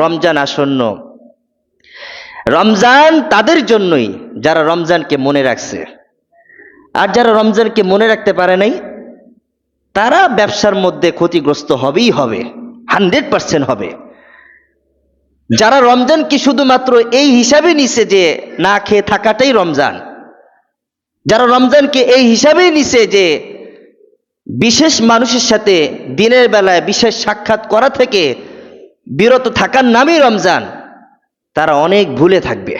রমজান আসন্ন। রমজান তাদের জন্যই যারা রমজানকে মনে রাখছে, আর যারা রমজানকে মনে রাখতে পারে নাই তারা ব্যবসার মধ্যে ক্ষতিগ্রস্ত হবেই হবে, 100% হবে। যারা রমজানকে শুধুমাত্র এই হিসাবে নিছে যে না খেয়ে থাকাটাই রমজান, যারা রমজানকে এই হিসাবেই নিছে যে বিশেষ মানুষের সাথে দিনের বেলায় বিশেষ সাক্ষাৎ করা থেকে বিরত থাকার নামই রমজান, তারা অনেক ভুলে থাকবে।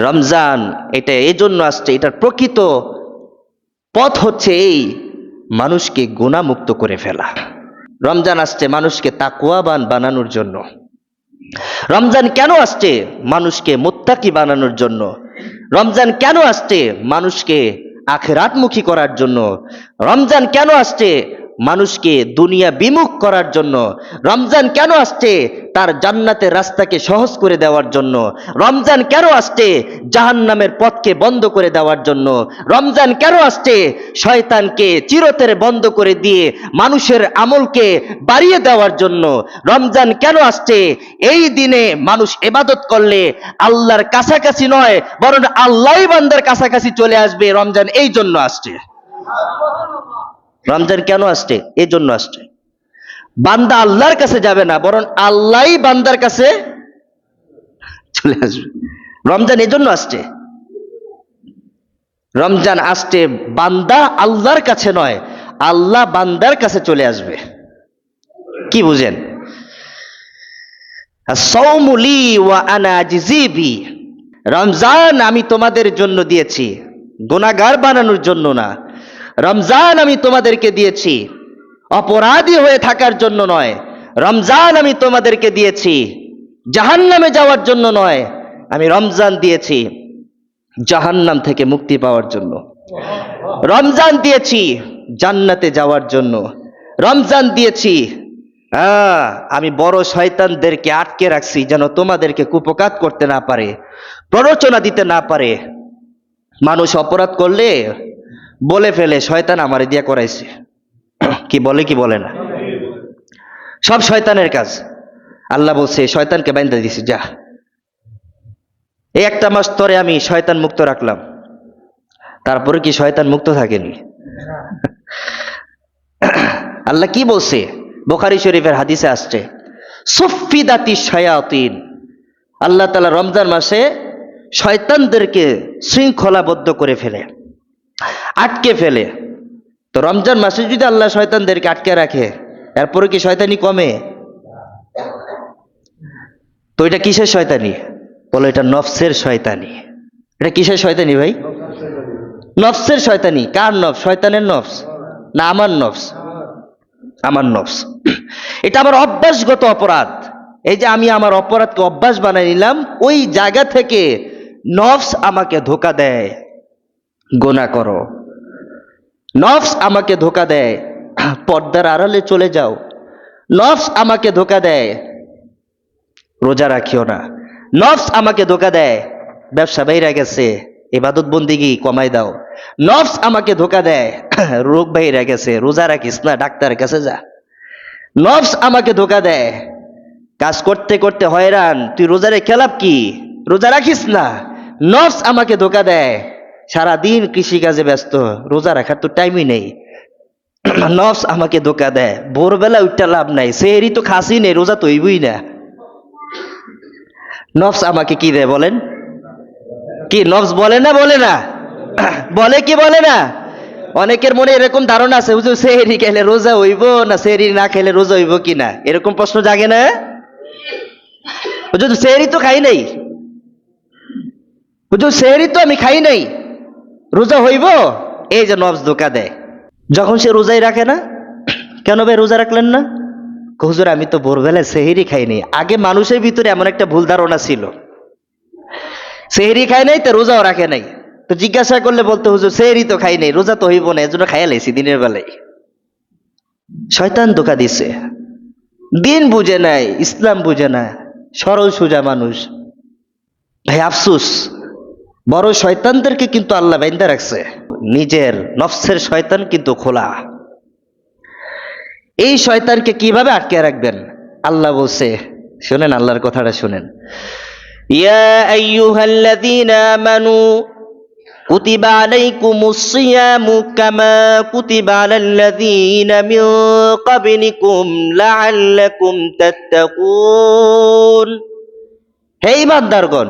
রমজান এটা এই জন্য আসছে, এটার প্রকৃত পথ হচ্ছে এই মানুষকে গুনাহমুক্ত করে ফেলা। রমজান আসছে মানুষকে তাকওয়াবান বানানোর জন্য। রমজান কেন আসছে? মানুষকে মুত্তাকি বানানোর জন্য। রমজান কেন আসছে? মানুষকে আখিরাতমুখী করার জন্য। রমজান কেন আসছে? মানুষকে দুনিয়া বিমুখ করার জন্য। রমজান কেন আসছে? তার জান্নাতের রাস্তাকে সহজ করে দেওয়ার জন্য। রমজান কেন আসছে? জাহান্নামের পথকে বন্ধ করে দেওয়ার জন্য। রমজান কেন আসছে? শয়তানকে চিরতরে বন্ধ করে দিয়ে মানুষের আমলকে বাড়িয়ে দেওয়ার জন্য। রমজান কেন আসছে? এই দিনে মানুষ ইবাদত করলে আল্লাহর কাছাকাছি নয়, বরং আল্লাহই বান্দার কাছাকাছি চলে আসবে। রমজান এই জন্য আসছে। রমজান কেন আসছে? এই জন্য আসছে। বান্দা আল্লাহর কাছে যাবে না, বরং আল্লাহই বান্দার কাছে চলে আসবে। রমজান এই জন্য আসছে। রমজান আসছে বান্দা আল্লাহর কাছে নয়, আল্লাহ বান্দার কাছে চলে আসবে। কি বুঝেন? আস-সাওমু লি ওয়া আনা আজজি বি। রমজান আমি তোমাদের জন্য দিয়েছি, গুনাহগার বানানোর জন্য না। রমজান আমি তোমাদেরকে দিয়েছি অপরাধী হয়ে থাকার জন্য নয়। রমজান আমি তোমাদেরকে দিয়েছি জাহান্নামে যাওয়ার জন্য নয়। আমি রমজান দিয়েছি জাহান্নাম থেকে মুক্তি পাওয়ার জন্য। রমজান দিয়েছি জান্নাতে যাওয়ার জন্য। রমজান দিয়েছি আমি বড় শয়তানদেরকে আটকে রাখছি যেন তোমাদেরকে কুপকাত করতে না পারে, প্ররোচনা দিতে না পারে। মানুষ অপরাধ করলে বলে ফেলে শয়তান আমারে দিয়া করাইছে। কি বলে কি বলে না? সব শয়তানের কাজ। আল্লাহ বলছে শয়তানকে বাইন্ধা দিছি, যা। এই একটা মাস ধরে আমি শয়তান মুক্ত রাখলাম, তারপরে কি শয়তান মুক্ত থাকেনি? আল্লাহ কি বলছে? বুখারী শরীফের হাদিসে আসছে, সুফিদাতি শায়াতিন। আল্লাহ তাআলা রমজান মাসে শয়তানদেরকে শৃঙ্খলাবদ্ধ করে ফেলে, আটকে ফেলে। তো রমজান মাসে যদি আল্লাহ শয়তানদেরকে আটকে রাখে, এরপরে কি শয়তানি কমে? তো এটা কিসের শয়তানি? বলো এটা নফসের শয়তানি। এটা কিসের শয়তানি ভাই? নফসের শয়তানি। কার নফস? শয়তানের নফস না আমার নফস? আমার নফস। এটা আমার অভ্যাসগত অপরাধ। এই যে আমি আমার অপরাধকে অভ্যাস বানাই নিলাম, ওই জায়গা থেকে নফস আমাকে ধোকা দেয়, গুনাহ করো। নফস আমাকে ধোকা দেয়, পর্দার আড়ালে চলে যাও। নফস আমাকে ধোকা দেয়, রোজা রাখিও না। নফস আমাকে ধোকা দেয়, ব্যবসা বাইরে গেছে, ইবাদত বন্দিগি কমাই দাও। নফস আমাকে ধোকা দেয়, রোগ বাইরে গেছে, রোজা রাখিস না, ডাক্তারের কাছে যা। নফস আমাকে ধোকা দেয়, কাজ করতে করতে হয়রান, তুই রোজা রেখে লাভ কি, রোজা রাখিস না। নফস আমাকে ধোকা দেয়, সারাদিন কৃষিকাজে ব্যস্ত, রোজা রাখার তো টাইমই নেই। নফস আমাকে ধোকা দেয়, ভোরবেলা উঠতে লাভ নাই, সেহরি তো খাসি নেই, রোজা তো হইবই না। নফস আমাকে কি দেয় বলেন? কি নফস বলে না? বলে না? বলে কি বলে না? অনেকের মনে এরকম ধারণা আছে, হুজুর সেহরি খেলে রোজা হইব না, সেহরি না খেলে রোজা হইব কিনা, এরকম প্রশ্ন জাগে না? হুজুর সেহরি তো খাই নাই, হুজুর সেহরি তো আমি খাই নাই, রোজা হইব? এই যে নফস ধোকা দেয়। যখন সে রোজাই রাখে না, কেন ভাই রোজা রাখলেন না? হুজুর আমি তো ভোরবেলায় সেহরি খাই নাই। আগে মানুষের ভিতরে এমন একটা ভুল ধারণা ছিল, সেহরি খাই নাই তো রোজাও রাখে নাই। তো জিজ্ঞাসা করলে বলতো হুজুর সেহরি তো খাই নাই, রোজা তো হইব না, এজন্য খাইয়া লাইছি দিনের বেলায়। শয়তান ধোকা দিছে। দিন বুঝে নাই, ইসলাম বুঝে না, সরল সোজা মানুষ। ভাই আফসুস, বড় শয়তানদেরকে কিন্তু আল্লাহ বাইন্ধা রাখছে, নিজের নফসের শয়তান কিন্তু খোলা। এই শয়তানকে কিভাবে আটকে রাখবেন? আল্লাহ বলছে শুনেন আল্লাহর কথাটা শুনেন। ইয়া আইয়ুহাল্লাযীনা আমানু কুতিবা আলাইকুমুস সিয়ামু কামা কুতিবা আলাল্লাযীনা মিন ক্বাবলিকুম লাআল্লাকুম তাত্তাকুন। হে ঈমানদারগণ,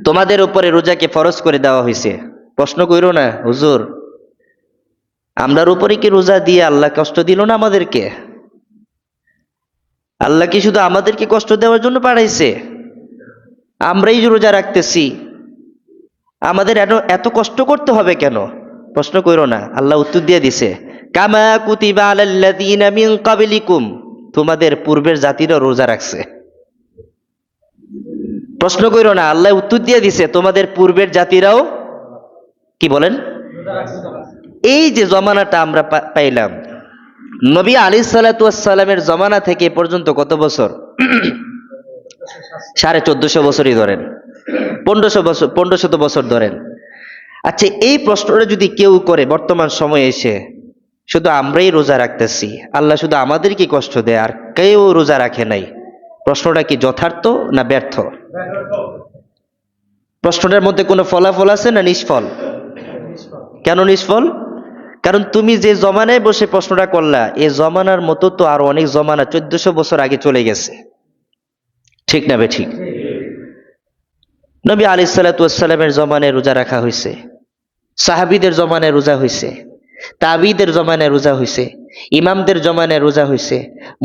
তোমাদের উপরে রোজাকে ফরজ করে দেওয়া হয়েছে। প্রশ্ন কইরো না হুজুর, আমরার উপরে কি রোজা দিয়ে আল্লাহ কষ্ট দিল না আমাদেরকে? আল্লাহ কি শুধু আমাদেরকে কষ্ট দেওয়ার জন্য পাঠাইছে? আমরাই যে রোজা রাখতেছি, আমাদের এত কষ্ট করতে হবে কেন? প্রশ্ন কইরো না। আল্লাহ উত্তর দিয়ে দিছে, কামা কুতিবা আলাল্লাযীনা মিন ক্বাবলিকুম, তোমাদের পূর্বের জাতিরা রোজা রাখছে। প্রশ্ন কইরো না, আল্লাহ উত্তর দিয়ে দিছে তোমাদের পূর্বের জাতিরাও কি বলেন? এই যে জমানাটা আমরা পাইলাম, নবী আলাইহিস সালাতু ওয়াস সালামের জমানা থেকে এ পর্যন্ত কত বছর? 1450 বছরই ধরেন, 1500 বছর ধরেন। আচ্ছা, এই প্রশ্নটা যদি কেউ করে বর্তমান সময়ে এসে, শুধু আমরাই রোজা রাখতেছি, আল্লাহ শুধু আমাদেরকে কষ্ট দেয় আর কেউ রোজা রাখে নাই, প্রশ্নটা কি যথার্থ না ব্যর্থ? প্রশ্নটার মধ্যে কোনো ফলাফল আছে না নিষ্ফল? কেন নিষ্ফল? কারণ তুমি যে জমানায় বসে প্রশ্নটা করলা, এই জমানার মতো তো আরো অনেক জমানা 1400 বছর আগে চলে গেছে, ঠিক না বেঠিক? নবী আলাইহিস সালাতু ওয়াস সালামের জমানায় রোজা রাখা হয়েছে, সাহাবীদের জমানায় রোজা হয়েছে, তাবিদের জমানায় রোজা হয়েছে, ইমামদের জমানায় রোজা হয়েছে,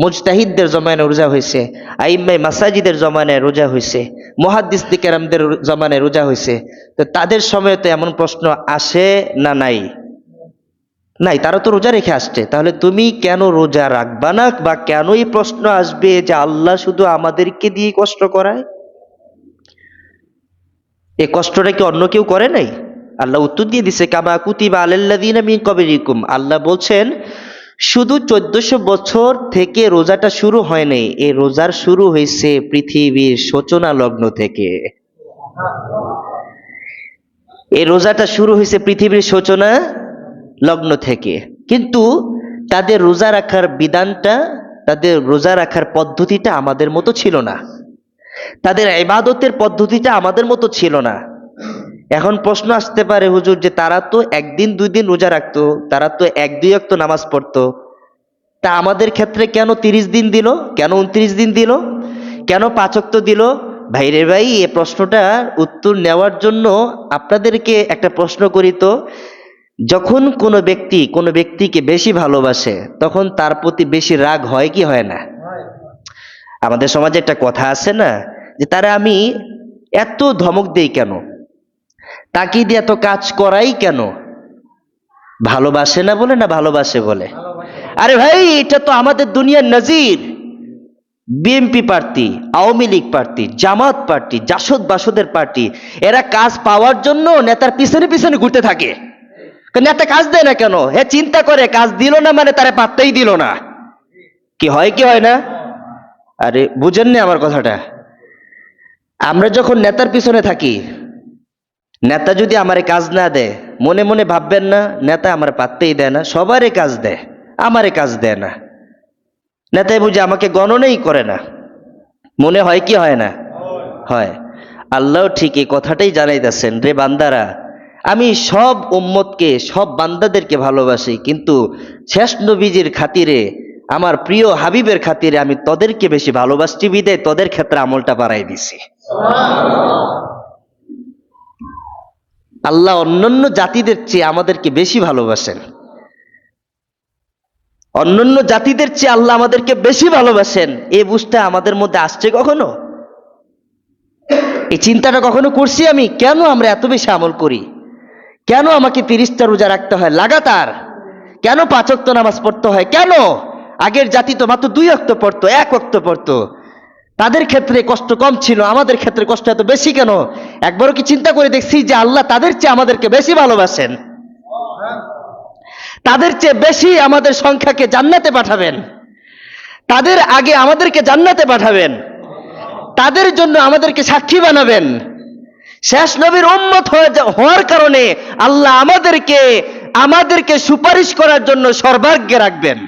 মুজতাহিদদের জমানায় রোজা হয়েছে, আইম্মায়ে মাসাজিদের জমানায় রোজা হয়েছে, মুহাদ্দিস কেরামদের জমানায় রোজা হয়েছে। তো তাদের সময় তো এমন প্রশ্ন আসে না? নাই, নাই, তারা তো রোজা রেখে আসছে। তাহলে তুমি কেন রোজা রাখবা না? বা কেন এই প্রশ্ন আসবে যে আল্লাহ শুধু আমাদেরকে দিয়ে কষ্ট করায়? এই কষ্টটা কি অন্য কেউ করে নাই? আল্লাহ উত্তর দিয়ে দিছে, কামা কুতিবা আলাল্লাযীনা মিন ক্বাবলিকুম। আল্লাহ বলছেন শুধু 1400 বছর থেকে রোজাটা শুরু হয় নাই, এই রোজার শুরু হয়েছে পৃথিবীর সূচনা লগ্ন থেকে। এই রোজাটা শুরু হয়েছে পৃথিবীর সূচনা লগ্ন থেকে। কিন্তু তাদের রোজা রাখার বিধানটা, তাদের রোজা রাখার পদ্ধতিটা আমাদের মতো ছিল না, তাদের ইবাদতের পদ্ধতিটা আমাদের মতো ছিল না। এখন প্রশ্ন আসতে পারে, হুজুর, যে তারা তো একদিন 2 দিন রোজা রাখতো, তারা তো 1-2 ওয়াক্ত নামাজ পড়তো, তা আমাদের ক্ষেত্রে কেন 30 দিন দিল, কেন 29 দিন দিল, কেন 5 ওয়াক্ত দিল? ভাইরে ভাই, এই প্রশ্নটার উত্তর নেওয়ার জন্য আপনাদেরকে একটা প্রশ্ন করি তো, যখন কোনো ব্যক্তি কোনো ব্যক্তিকে বেশি ভালোবাসে, তখন তার প্রতি বেশি রাগ হয় কি হয় না? আমাদের সমাজে একটা কথা আছে না, যে তারা আমি এত ধমক দেই কেন, তাকে দিয়ে এত কাজ করাই কেন? ভালোবাসে না বলে, না ভালোবাসে বলে? আরে ভাই, এটা তো আমাদের দুনিয়ার নজির। বিএনপি প্রার্থী, আওয়ামী লীগ প্রার্থী, জামাত পার্টি, জাসদ বাসদের পার্টি, এরা কাজ পাওয়ার জন্য নেতার পিছনে পিছনে ঘুরতে থাকে। নেতা কাজ দেয় না কেন? হে চিন্তা করে, কাজ দিল না মানে তারা পাত্তাই দিল না। কি হয় কি হয় না? আরে বুঝেন না আমার কথাটা? আমরা যখন নেতার পিছনে থাকি, নেতা যদি আমারে কাজ না দেয়, মনে মনে ভাববেন না নেতা আমার পাত্তাই দেয় না, সবারই কাজ দেয়, আমারে কাজ দেয় না। নেতাই বুঝে আমাকে গণনাই করে না, মনে হয় কি হয় না? হয়। আল্লাহ ঠিক এই কথাটাই জানাইতেছেন, রে বান্দারা, আমি সব উম্মতকে, সব বান্দাদেরকে ভালোবাসি, কিন্তু শেষ নবীজির খাতিরে, আমার প্রিয় হাবিবের খাতিরে আমি তোদেরকে বেশি ভালোবাসছি, বিদায় তোদের ক্ষেত্রে আমলটা বাড়াই দিছি। আল্লাহ অন্যান্য জাতিদের চেয়ে আমাদেরকে বেশি ভালোবাসেন, অন্যান্য জাতিদের চেয়ে আল্লাহ আমাদেরকে বেশি ভালোবাসেন। এই বুঝটা আমাদের মধ্যে আসছে কখনো? এই চিন্তাটা কখনো করছি আমি? কেন আমরা এত বেশি আমল করি? কেন আমাকে 30টা রোজা রাখতে হয় লাগাতার? কেন 5 ওয়াক্ত নামাজ পড়তে হয়? কেন? আগের জাতি তো মাত্র 2 ওয়াক্ত পড়তো, 1 ওয়াক্ত পড়তো, তাদের ক্ষেত্রে কষ্ট কম ছিল, আমাদের ক্ষেত্রে কষ্ট এত বেশি কেন? একবারও কি চিন্তা করে দেখছি যে আল্লাহ তাদের চেয়ে আমাদেরকে বেশি ভালোবাসেন? তাদের চেয়ে বেশি আমাদের সংখ্যাকে জান্নাতে পাঠাবেন, তাদের আগে আমাদেরকে জান্নাতে পাঠাবেন, তাদের জন্য আমাদেরকে সাক্ষী বানাবেন। শেষ নবীর উম্মত হওয়ার কারণে আল্লাহ আমাদেরকে সুপারিশ করার জন্য সর্বাগ্যে রাখবেন।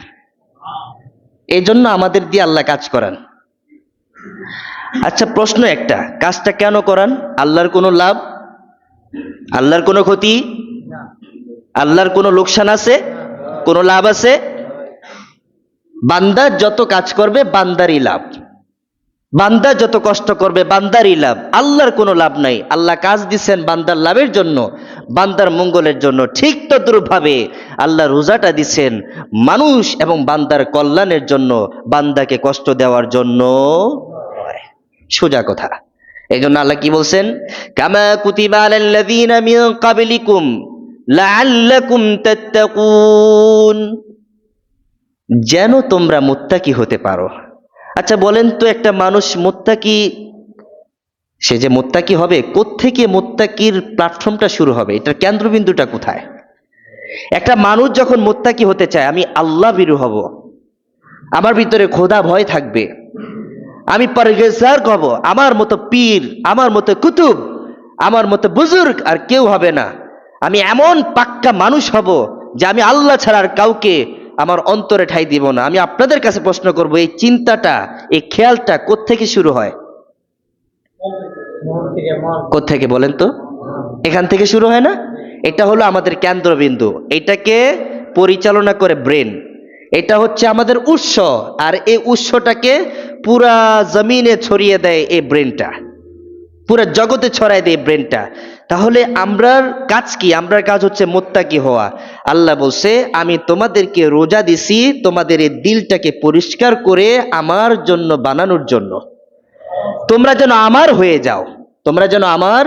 এই জন্য আমাদের দিয়ে আল্লাহ কাজ করান। আচ্ছা, প্রশ্ন একটা, কাজটা কেন করান? আল্লাহর কোনো লাভ, আল্লাহর কোনো ক্ষতি, আল্লাহর কোনো লোকসান আছে, কোনো লাভ আছে? বান্দা যত কাজ করবে বান্দারই লাভ, বান্দা যত কষ্ট করবে বান্দারই লাভ, আল্লাহর কোনো লাভ নাই। আল্লাহ কাজ দিচ্ছেন বান্দার লাভের জন্য, বান্দার মঙ্গলের জন্য। ঠিক তদ্রূপভাবে আল্লাহ রোজাটা দিচ্ছেন মানুষ এবং বান্দার কল্যাণের জন্য, বান্দাকে কষ্ট দেওয়ার জন্য নয়। সোজা কথা। এই জন্য আল্লাহ কি বলছেন? কামা কুতিবা আলাল্লাযীনা মিন ক্বাবলিকুম লাআল্লাকুম তাত্তাকুন, যেন তোমরা মুত্তাকি হতে পারো। আচ্ছা বলেন তো, একটা মানুষ মুত্তাকি, সে যে মুত্তাকি হবে, কোত্থেকে মুত্তাকির প্ল্যাটফর্মটা শুরু হবে, এটার কেন্দ্রবিন্দুটা কোথায়? একটা মানুষ যখন মুত্তাকি হতে চায়, আমি আল্লাহ ভীরু হব, আমার ভিতরে খোদা ভয় থাকবে, আমি পরহেজগার হব, আমার মতো পীর, আমার মতো কুতুব, আমার মতো বুজুর্গ আর কেউ হবে না, আমি এমন পাক্কা মানুষ হব যে আমি আল্লাহ ছাড়া আর কাউকে আমার অন্তরে ঠাঁই দিব না। আমি আপনাদের কাছে প্রশ্ন করব, এই চিন্তাটা, এই খেয়ালটা কোত্থেকে শুরু হয়? কোত্থেকে বলেন তো? এখান থেকে শুরু হয় না? এটা হলো আমাদের কেন্দ্রবিন্দু, এটাকে পরিচালনা করে ব্রেন, এটা হচ্ছে আমাদের উৎস, আর এই উৎসটাকে পুরা জমিনে ছড়িয়ে দেয় এই ব্রেনটা, পুরা জগতে ছড়ায় দেয় ব্রেনটা। তাহলে আমরার কাজ কি? আমরার কাজ হচ্ছে মুত্তাকি হওয়া। আল্লাহ বলছে, আমি তোমাদেরকে রোজা দিছি তোমাদের এই দিলটাকে পরিষ্কার করে আমার জন্য বানানোর জন্য, তোমরা যেন আমার হয়ে যাও, তোমরা যেন আমার,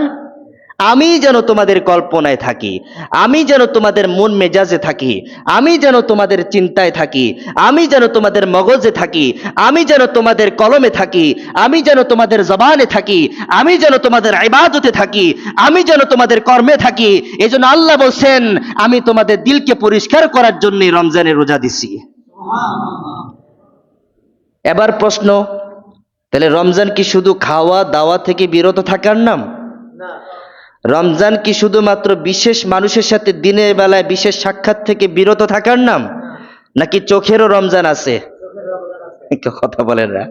আমি যেন তোমাদের কল্পনায় থাকি, আমি যেন তোমাদের মন মেজাজে থাকি, আমি যেন তোমাদের চিন্তায় থাকি, আমি যেন তোমাদের মগজে থাকি, আমি যেন তোমাদের কলমে থাকি, আমি যেন তোমাদের জবানে থাকি, আমি যেন তোমাদের ইবাদতে থাকি, আমি যেন তোমাদের কর্মে থাকি। এজন্য আল্লাহ বলছেন, আমি তোমাদের দিলকে পরিষ্কার করার জন্য রমজানের রোজা দিছি। এবার প্রশ্ন, তাহলে রমজান কি শুধু খাওয়া দাওয়া থেকে বিরত থাকার নাম? রমজান কি শুধুমাত্র বিশেষ মানুষের সাথে দিনের বেলায় বিশেষ সাক্ষাৎ থেকে বিরত থাকার নাম? নাকি চোখেরও রমজান আছে? কথা বলেন না।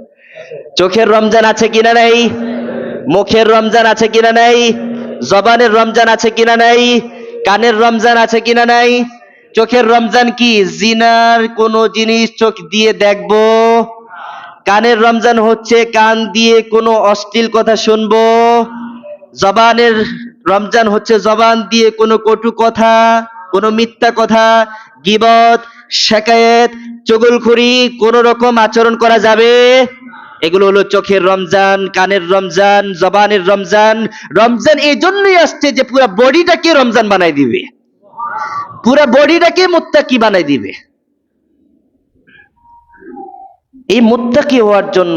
চোখের রমজান আছে কিনা নাই? মুখের রমজান আছে কিনা নাই? জবানের রমজান আছে কিনা নাই? কানের রমজান আছে কিনা নাই? চোখের রমজান কি? জিনার কোন জিনিস চোখ দিয়ে দেখবো। কানের রমজান হচ্ছে কান দিয়ে কোনো অশ্লীল কথা শুনবো। জবানের রমজান হচ্ছে জবান দিয়ে কোনো কটু কথা, কোনো মিথ্যা কথা, গীবত, শিকায়েত, চুগলখড়ি, কোন রকম আচরণ করা যাবে। এগুলো হলো চোখের রমজান, কানের রমজান, জবানের রমজান। রমজান এই জন্যই আসছে যে পুরো বডিটাকে রমজান বানাই দিবে, পুরো বডিটাকে মুত্তাকি বানাই দিবে। এই মুত্তাকি হওয়ার জন্য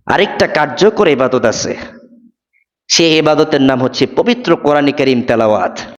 আরেকটা কার্যকর ইবাদত আছে, সেই ইবাদতের নাম হচ্ছে পবিত্র কোরআন কারীম তেলাওয়াত।